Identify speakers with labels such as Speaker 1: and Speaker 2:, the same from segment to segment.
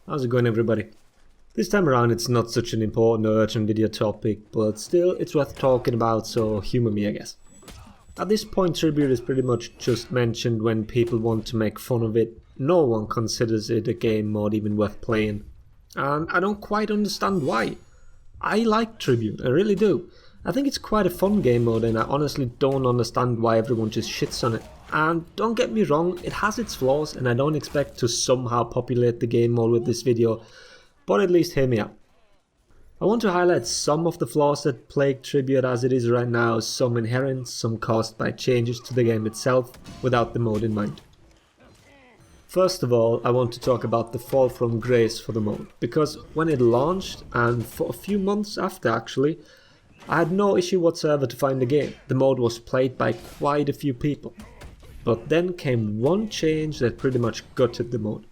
Speaker 1: How's it going, everybody? This time around it's not such an important or urgent video topic, but still it's worth talking about, so humour me, I guess. At this point, tribute is pretty much just mentioned when people want to make fun of it. No one considers it a game mode even worth playing, and I don't quite understand why. I like tribute, I really do. I think it's quite a fun game mode, and I honestly don't understand why everyone just shits on it. And don't get me wrong, it has its flaws, and I don't expect to somehow populate the game mode with this video, but at least hear me out. I want to highlight some of the flaws that plague tribute as it is right now, some inherent, some caused by changes to the game itself, without the mode in mind. First of all, I want to talk about the fall from grace for the mode, because when it launched, and for a few months after actually, I had no issue whatsoever to find the game. The mode was played by quite a few people. But then came one change that pretty much gutted the mode.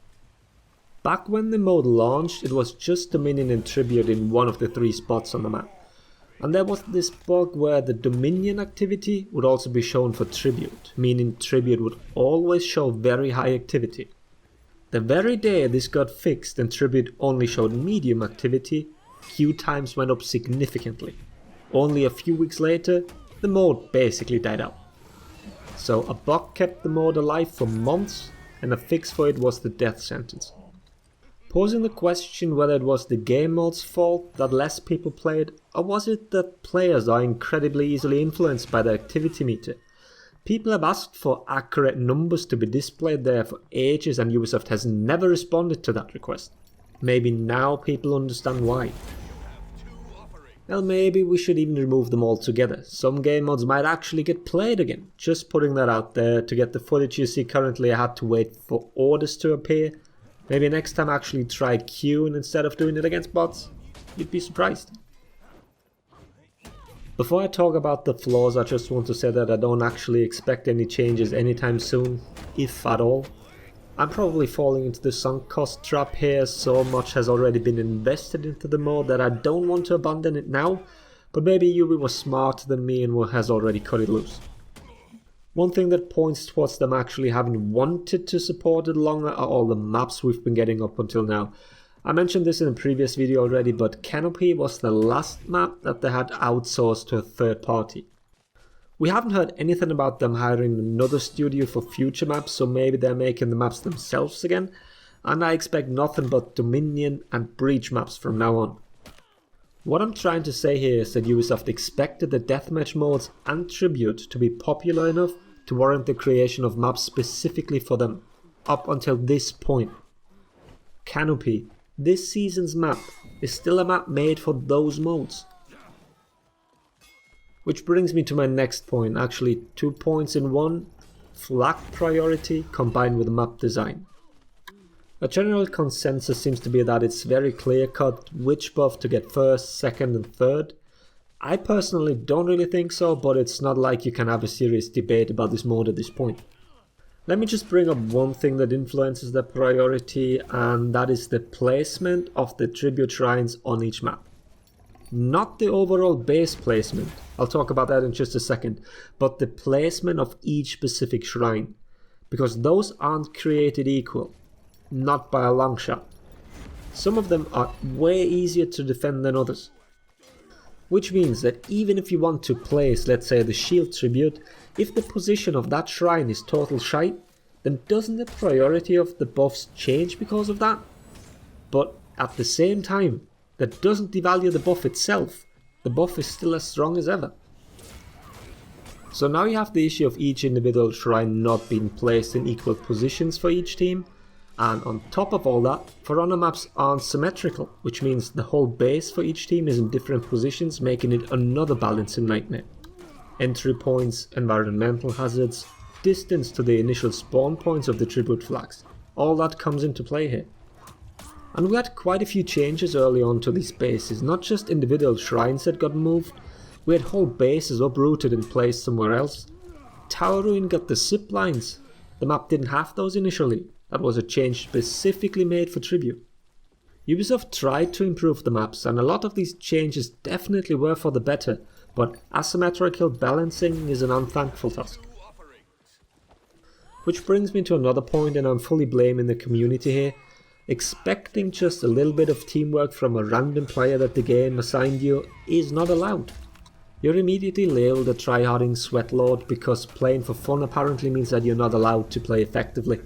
Speaker 1: Back when the mode launched, it was just Dominion and Tribute in one of the 3 spots on the map. And there was this bug where the Dominion activity would also be shown for Tribute, meaning Tribute would always show very high activity. The very day this got fixed and Tribute only showed medium activity, queue times went up significantly. Only a few weeks later, the mode basically died out. So a bug kept the mode alive for months, and a fix for it was the death sentence. Posing the question whether it was the game mode's fault that less people played, or was it that players are incredibly easily influenced by the activity meter. People have asked for accurate numbers to be displayed there for ages, and Ubisoft has never responded to that request. Maybe now people understand why. Well, maybe we should even remove them altogether. Some game modes might actually get played again. Just putting that out there. To get the footage you see currently, I had to wait for orders to appear. Maybe next time I actually try queuing instead of doing it against bots. You'd be surprised. Before I talk about the flaws, I just want to say that I don't actually expect any changes anytime soon, if at all. I'm probably falling into the sunk cost trap here. So much has already been invested into the mode that I don't want to abandon it now, but maybe Ubi was smarter than me and has already cut it loose. One thing that points towards them actually having wanted to support it longer are all the maps we've been getting up until now. I mentioned this in a previous video already, but Canopy was the last map that they had outsourced to a third party. We haven't heard anything about them hiring another studio for future maps, so maybe they're making the maps themselves again, and I expect nothing but Dominion and Breach maps from now on. What I'm trying to say here is that Ubisoft expected the deathmatch modes and Tribute to be popular enough to warrant the creation of maps specifically for them, up until this point. Canopy, this season's map, is still a map made for those modes. Which brings me to my next point, actually 2 points in one: flag priority combined with map design. A general consensus seems to be that it's very clear cut which buff to get first, second and third. I personally don't really think so, but it's not like you can have a serious debate about this mode at this point. Let me just bring up one thing that influences the priority, and that is the placement of the tribute shrines on each map. Not the overall base placement, I'll talk about that in just a second, but the placement of each specific shrine, because those aren't created equal, not by a long shot. Some of them are way easier to defend than others. Which means that even if you want to place, let's say, the shield tribute, if the position of that shrine is total shite, then doesn't the priority of the buffs change because of that? But at the same time, that doesn't devalue the buff itself. The buff is still as strong as ever. So now you have the issue of each individual shrine not being placed in equal positions for each team, and on top of all that, For Honor maps aren't symmetrical, which means the whole base for each team is in different positions, making it another balancing nightmare. Entry points, environmental hazards, distance to the initial spawn points of the tribute flags, all that comes into play here. And we had quite a few changes early on to these bases, not just individual shrines that got moved, we had whole bases uprooted and placed somewhere else. Tower Ruin got the zip lines, the map didn't have those initially, that was a change specifically made for Tribute. Ubisoft tried to improve the maps, and a lot of these changes definitely were for the better, but asymmetrical balancing is an unthankful task. Which brings me to another point, and I'm fully blaming the community here. Expecting just a little bit of teamwork from a random player that the game assigned you is not allowed. You're immediately labelled a tryharding sweatlord because playing for fun apparently means that you're not allowed to play effectively.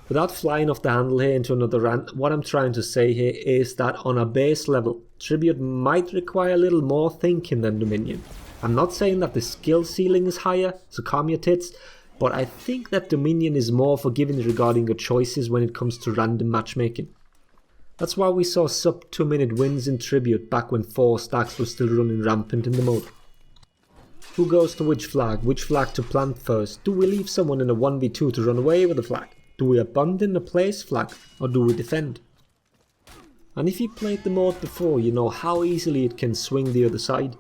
Speaker 1: Without flying off the handle here into another rant, what I'm trying to say here is that on a base level, Tribute might require a little more thinking than Dominion. I'm not saying that the skill ceiling is higher, so calm your tits, but I think that Dominion is more forgiving regarding your choices when it comes to random matchmaking. That's why we saw sub 2 minute wins in Tribute back when 4 stacks were still running rampant in the mode. Who goes to which flag to plant first? Do we leave someone in a 1v2 to run away with the flag? Do we abandon a place flag, or do we defend? And if you played the mode before, you know how easily it can swing the other side.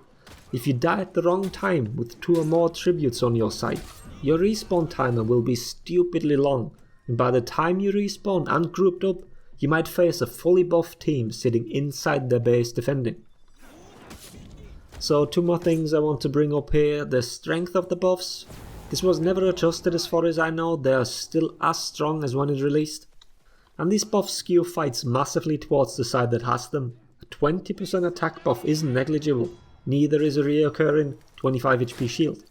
Speaker 1: If you die at the wrong time with 2 or more tributes on your side, your respawn timer will be stupidly long, and by the time you respawn and grouped up, you might face a fully buffed team sitting inside their base defending. So 2 more things I want to bring up here. The strength of the buffs. This was never adjusted as far as I know, they are still as strong as when it released. And these buffs skew fights massively towards the side that has them. A 20% attack buff isn't negligible, neither is a reoccurring 25 HP shield.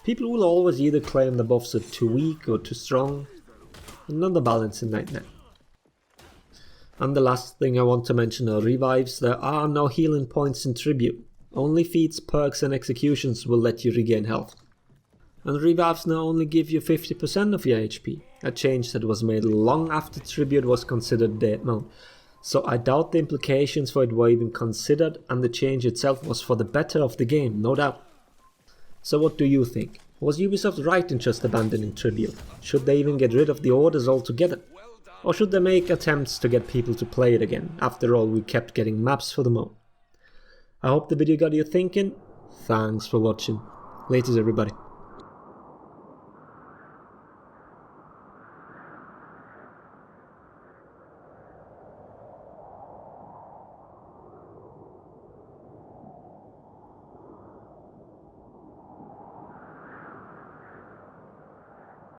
Speaker 1: People will always either claim the buffs are too weak or too strong, another balancing nightmare. And the last thing I want to mention are revives. There are no healing points in Tribute, only feats, perks and executions will let you regain health. And revives now only give you 50% of your HP, a change that was made long after Tribute was considered dead mode. So I doubt the implications for it were even considered, and the change itself was for the better of the game, no doubt. So what do you think? Was Ubisoft right in just abandoning Tribute? Should they even get rid of the orders altogether? Or should they make attempts to get people to play it again? After all, we kept getting maps for the mode. I hope the video got you thinking. Thanks for watching. Laters everybody.